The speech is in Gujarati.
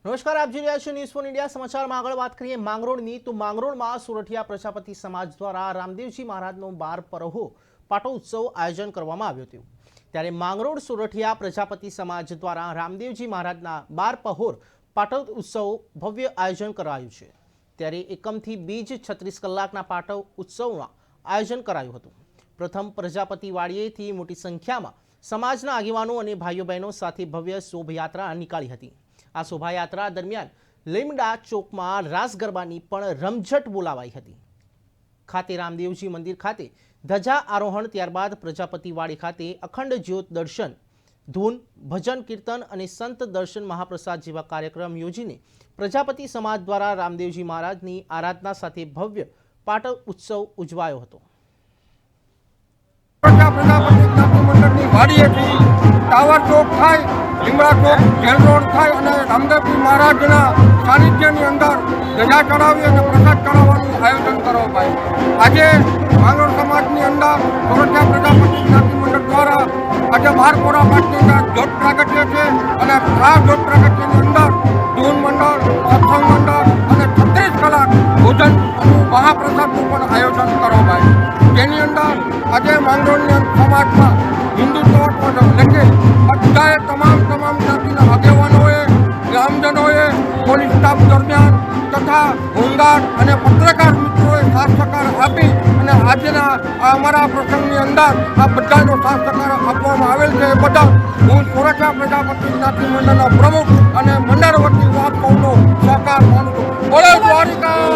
નમસ્કાર, આપ જોઈ રહ્યા છો ન્યૂઝ ફોર ઇન્ડિયા। સમાચારમાં આગળ વાત કરીએ માંગરોળની તો માંગરોળમાં સોરઠિયા પ્રજાપતિ સમાજ દ્વારા રામદેવજી મહારાજનો 12 પરહો પાટોત્સવ આયોજન કરવામાં આવ્યું હતું। ત્યારે માંગરોળ સોરઠિયા પ્રજાપતિ સમાજ દ્વારા રામદેવજી મહારાજના 12 પહોર પાટોત્સવ ભવ્ય આયોજન કરાયું છે। ત્યારે એકમથી બીજ 36 કલાકના પાટોત્સવનું આયોજન કરાયું હતું। પ્રથમ પ્રજાપતિ વાડીએથી મોટી સંખ્યામાં સમાજના આગેવાનો અને ભાઈઓ બહેનો સાથે ભવ્ય શોભાયાત્રા નીકાળી હતી। આ શોભાયાત્રા દરમિયાન લીમડા ચોકમાં રાસ ગરબાની પણ રમઝટ બોલાવાઈ હતી। ખાતે રામદેવજી મંદિર ખાતે ધજા આરોહણ, ત્યારબાદ પ્રજાપતિવાડી ખાતે અખંડ જ્યોત દર્શન, ધૂન, ભજન, કીર્તન અને સંત દર્શન, મહાપ્રસાદ જેવા કાર્યક્રમ યોજીને પ્રજાપતિ સમાજ દ્વારા રામદેવજી મહારાજની આરાધના સાથે ભવ્ય પાટોત્સવ ઉત્સવ ઉજવાયો હતો। પ્રજાપતિ જ્ઞાતિ મંડળની વાડીએથી ટાવર ચોક થાય, લીમડા ચોક જેલ રોડ થાય અને રામદેવજી મહારાજના સાનિધ્યની અંદર ધજા ચડાવી અને પ્રસાદ ચડાવવાનું આયોજન કરવામાં આવ્યું। આજે માંગરોળ સમાજની અંદર સોરઠિયા પ્રજાપતિ જ્ઞાતિ મંડળ દ્વારા આજે 12 કોરા પાટની અંદર જ્યોત પ્રાગટ્ય છે અને આ જ્યોત પ્રાગટ્યની અંદર ધૂન મંડળ, સત્સંગ મંડળ અને 36 કલાક ભોજન મહાપ્રસાદનું પણ આયોજન કરવામાં આવ્યું। જેની અંદર આજે માંગરોળની સમાજમાં હિન્દુત્વ એટલે બધાએ તમામ જ્ઞાતિના આગેવાનોએ, ગ્રામજનોએ, પોલીસ સ્ટાફ દરમિયાન તથા હોમગાર્ડ અને પત્રકાર મિત્રોએ સાથ સહકાર આપી અને આજના આ અમારા પ્રસંગની અંદર આ બધાનો સાથ સહકાર આપવામાં આવેલ છે। એ બદલ હું સોરઠિયા પ્રજાપતિ જ્ઞાતિ મંડળના પ્રમુખ અને મંડળ વતી વાત કહુંનો સહકાર માનું છું। બોલો દ્વારિકા।